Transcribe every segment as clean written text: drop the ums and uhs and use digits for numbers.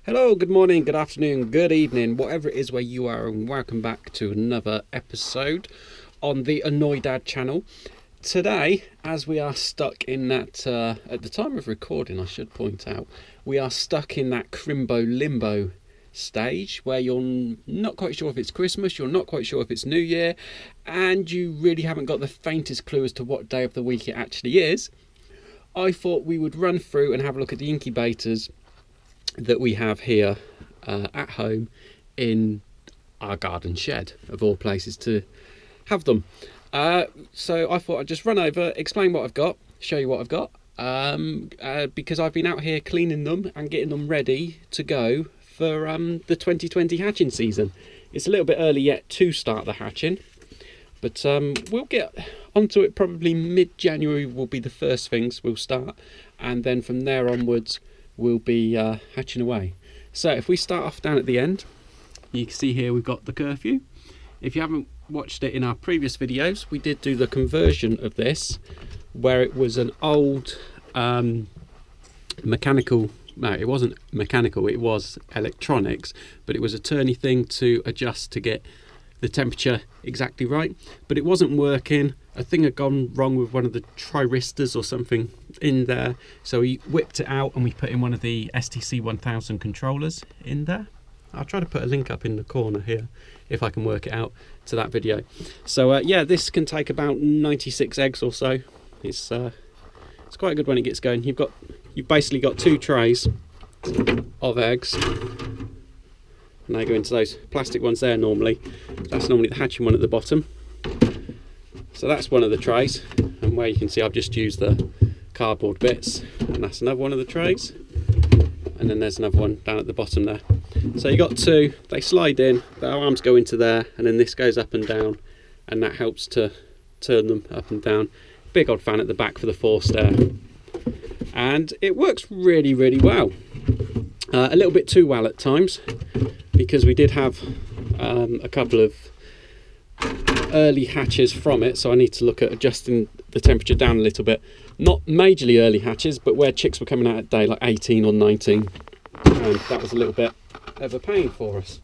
Hello, good morning, good afternoon, good evening, whatever it is where you are, and welcome back to another episode on the Annoy Dad channel. Today, as we are stuck in that, at the time of recording I should point out, we are stuck in that crimbo limbo stage where you're not quite sure if it's Christmas, you're not quite sure if it's New Year, and you really haven't got the faintest clue as to what day of the week it actually is. I thought we would run through and have a look at the incubators that we have here at home in our garden shed, of all places to have them. So I thought I'd just run over, explain what I've got, show you what I've got, because I've been out here cleaning them and getting them ready to go for the 2020 hatching season. It's a little bit early yet to start the hatching, but we'll get onto it. Probably mid-January will be the first things we'll start, and then from there onwards we'll be hatching away. So if we start off down at the end, you can see here we've got the Curfew. If you haven't watched it in our previous videos, we did do the conversion of this where it was an old mechanical, no, it wasn't mechanical, it was electronics, but it was a turny thing to adjust to get the temperature exactly right, but it wasn't working. A thing had gone wrong with one of the triristors or something in there, so we whipped it out and we put in one of the STC 1000 controllers in there. I'll try to put a link up in the corner here if I can work it out to that video. So yeah, this can take about 96 eggs or so. It's quite good when it gets going. You've basically got two trays of eggs, and they go into those plastic ones there normally. That's normally the hatching one at the bottom. So that's one of the trays, and where you can see I've just used the cardboard bits, and that's another one of the trays, and then there's another one down at the bottom there. So you got two, they slide in, the arms go into there, and then this goes up and down, and that helps to turn them up and down. Big old fan at the back for the forced air, and it works really well. A little bit too well at times, because we did have a couple of early hatches from it, so I need to look at adjusting the temperature down a little bit. Not majorly early hatches, but where chicks were coming out at day like 18 or 19, and that was a little bit of a pain for us.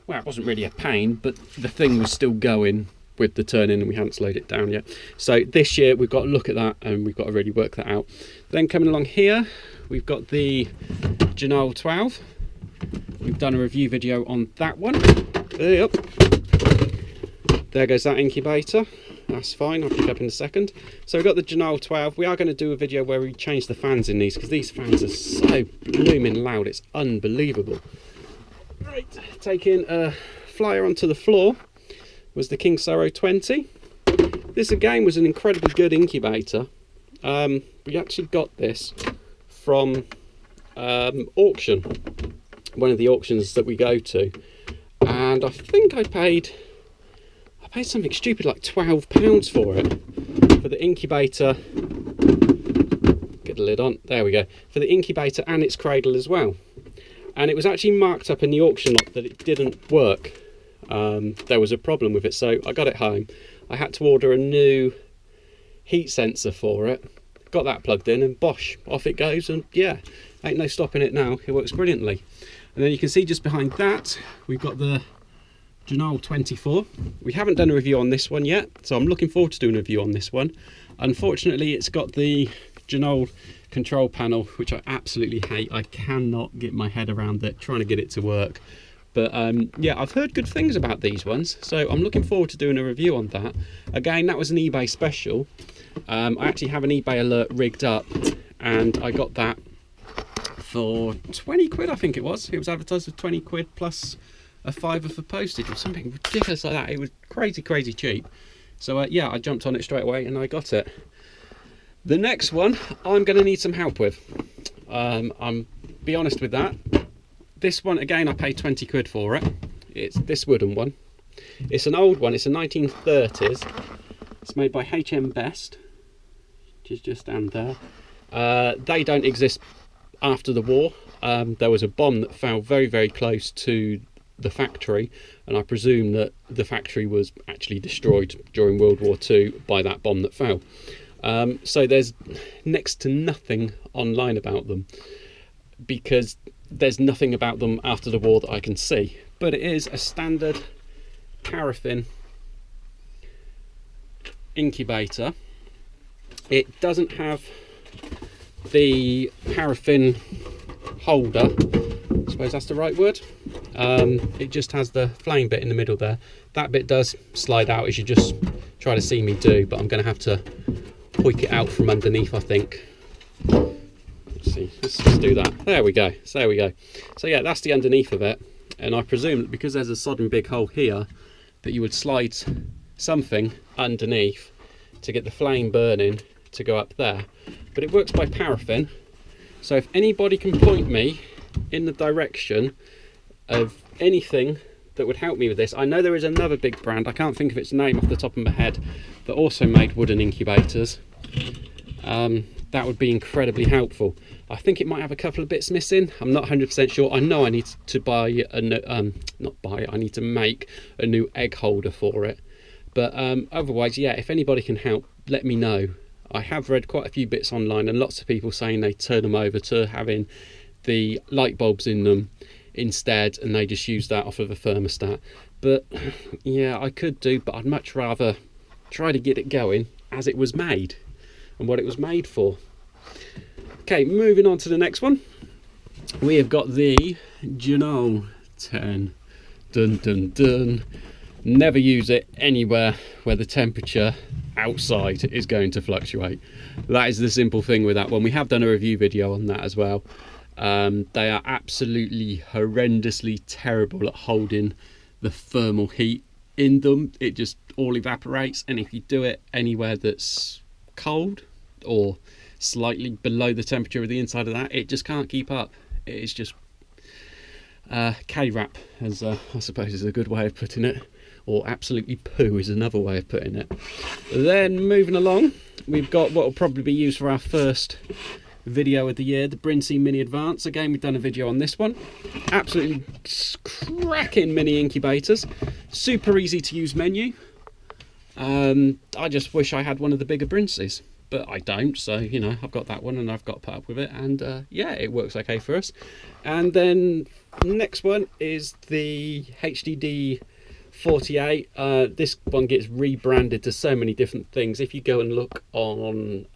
Well, it wasn't really a pain, but the thing was still going with the turning and we hadn't slowed it down yet. So this year we've got to look at that and we've got to really work that out. Then coming along here, we've got the Janome 12. We've done a review video on that one. Yep. There goes that incubator. That's fine, I'll pick up in a second. So we've got the Janome 12. We are going to do a video where we change the fans in these, because these fans are so blooming loud, it's unbelievable. Right, taking a flyer onto the floor was the King Sorrow 20. This again was an incredibly good incubator. We actually got this from auction, one of the auctions that we go to, and I think I paid something stupid like £12 for it, for the incubator. Get the lid on, there we go, for the incubator and its cradle as well. And it was actually marked up in the auction lot that it didn't work. There was a problem with it, so I got it home. I had to order a new heat sensor for it, got that plugged in, and bosh, off it goes, and yeah, ain't no stopping it now. It works brilliantly. And then you can see just behind that we've got the Janome 24. We haven't done a review on this one yet, so I'm looking forward to doing a review on this one. Unfortunately, it's got the Janome control panel, which I absolutely hate. I cannot get my head around it, trying to get it to work. But yeah, I've heard good things about these ones, so I'm looking forward to doing a review on that. Again, that was an eBay special. I actually have an eBay alert rigged up, and I got that for 20 quid, I think it was. It was advertised for 20 quid plus a fiver for postage or something ridiculous like that. It was crazy cheap. So yeah, I jumped on it straight away and I got it. The next one I'm going to need some help with. I'm be honest with that. This one again, I paid 20 quid for it. It's this wooden one. It's an old one. It's a 1930s. It's made by HM Best, which is just down there. They don't exist after the war. There was a bomb that fell very close to the factory, and I presume that the factory was actually destroyed during World War II by that bomb that fell. So there's next to nothing online about them, because there's nothing about them after the war that I can see. But it is a standard paraffin incubator. It doesn't have the paraffin holder, I suppose that's the right word. It just has the flame bit in the middle there. That bit does slide out, as you just try to see me do, but I'm going to have to hoik it out from underneath, I think. Let's see, let's just do that. There we go, so there we go. So yeah, that's the underneath of it, and I presume that because there's a sodding big hole here, that you would slide something underneath to get the flame burning to go up there. But it works by paraffin, so if anybody can point me in the direction of anything that would help me with this. I know there is another big brand, I can't think of its name off the top of my head, that also made wooden incubators. That would be incredibly helpful. I think it might have a couple of bits missing, I'm not 100% sure. I know I need to buy I need to make a new egg holder for it. But otherwise, yeah, if anybody can help, let me know. I have read quite a few bits online, and lots of people saying they turn them over to having the light bulbs in them instead, and they just use that off of a thermostat. But yeah, I could do, but I'd much rather try to get it going as it was made and what it was made for. Okay, moving on to the next one. We have got the Janome 10. Dun dun dun. Never use it anywhere where the temperature outside is going to fluctuate. That is the simple thing with that one. We have done a review video on that as well. They are absolutely horrendously terrible at holding the thermal heat in them. It just all evaporates, and if you do it anywhere that's cold or slightly below the temperature of the inside of that, it just can't keep up. It's just K-wrap, as I suppose is a good way of putting it, or absolutely poo is another way of putting it. Then moving along, we've got what will probably be used for our first video of the year, the Brinsea Mini Advance. Again, we've done a video on this one. Absolutely cracking mini incubators, super easy to use menu. I just wish I had one of the bigger Brinseas, but I don't, so you know, I've got that one and I've got to put up with it, and yeah, it works okay for us. And then next one is the HDD 48. This one gets rebranded to so many different things. If you go and look on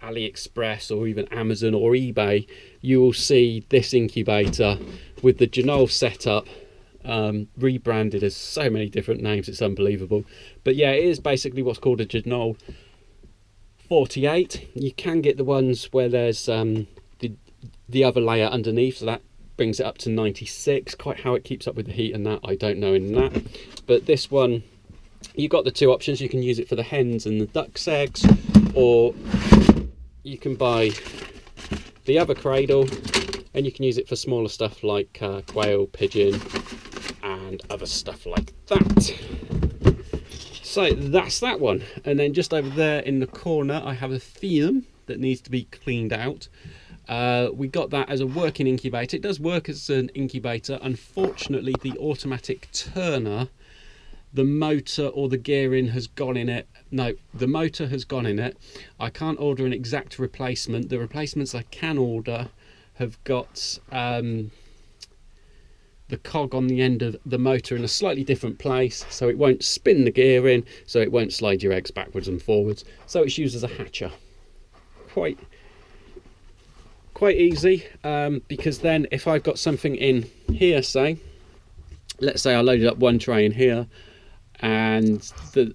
AliExpress or even Amazon or eBay, you will see this incubator with the Janome setup rebranded as so many different names. It's unbelievable. But yeah, it is basically what's called a Janome 48. You can get the ones where there's the other layer underneath, so that brings it up to 96. Quite how it keeps up with the heat and that, I don't know in that. But this one, you've got the two options. You can use it for the hens and the ducks' eggs, or you can buy the other cradle and you can use it for smaller stuff like quail, pigeon and other stuff like that. So that's that one. And then just over there in the corner I have a theme that needs to be cleaned out. We got that as a working incubator. It does work as an incubator. Unfortunately, the automatic turner, the motor or the gearing has gone in it. No, the motor has gone in it. I can't order an exact replacement. The replacements I can order have got the cog on the end of the motor in a slightly different place, so it won't spin the gearing, so it won't slide your eggs backwards and forwards. So it's used as a hatcher. Quite easy, because then if I've got something in here, say, let's say I loaded up one tray in here, and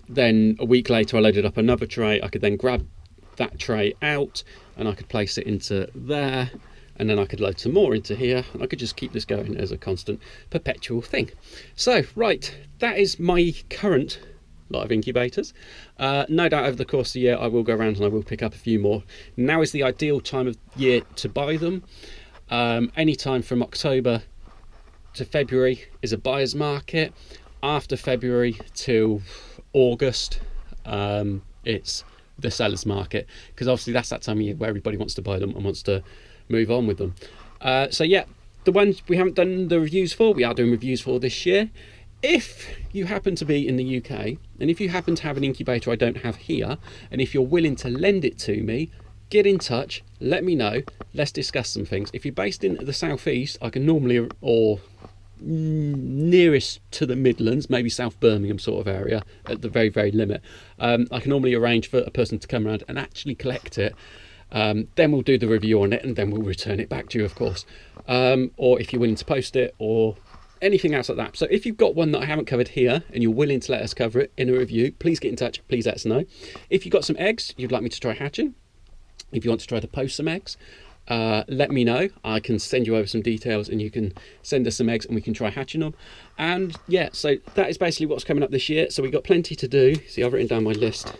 then a week later I loaded up another tray, I could then grab that tray out and I could place it into there, and then I could load some more into here, and I could just keep this going as a constant perpetual thing. So right, that is my current lot of incubators. No doubt over the course of the year I will go around and I will pick up a few more. Now is the ideal time of year to buy them. Anytime from October to February is a buyer's market. After February till August, it's the seller's market, because obviously that's that time of year where everybody wants to buy them and wants to move on with them. So yeah, the ones we haven't done the reviews for, we are doing reviews for this year. If you happen to be in the UK, and if you happen to have an incubator I don't have here, and if you're willing to lend it to me, get in touch, let me know, let's discuss some things. If you're based in the southeast, I can normally, or nearest to the Midlands, maybe South Birmingham sort of area at the very, very limit, I can normally arrange for a person to come around and actually collect it. Then we'll do the review on it, and then we'll return it back to you, of course. Or if you're willing to post it, or anything else like that. So if you've got one that I haven't covered here and you're willing to let us cover it in a review, please get in touch, please let us know. If you've got some eggs you'd like me to try hatching, if you want to try to post some eggs, let me know. I can send you over some details and you can send us some eggs and we can try hatching them. And yeah, so that is basically what's coming up this year. So we've got plenty to do. See, I've written down my list.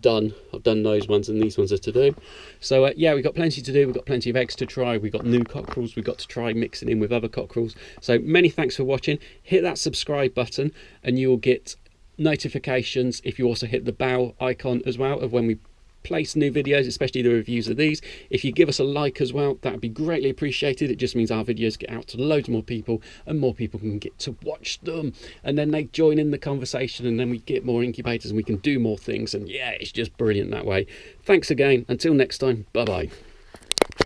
Done. I've done those ones and these ones are to do. So yeah, we've got plenty to do. We've got plenty of eggs to try. We've got new cockerels we've got to try mixing in with other cockerels. So many thanks for watching. Hit that subscribe button and you'll get notifications if you also hit the bell icon as well of when we place new videos, especially the reviews of these. If you give us a like as well, that would be greatly appreciated. It just means our videos get out to loads more people and more people can get to watch them, and then they join in the conversation, and then we get more incubators and we can do more things, and yeah, it's just brilliant that way. Thanks again. Until next time, bye bye.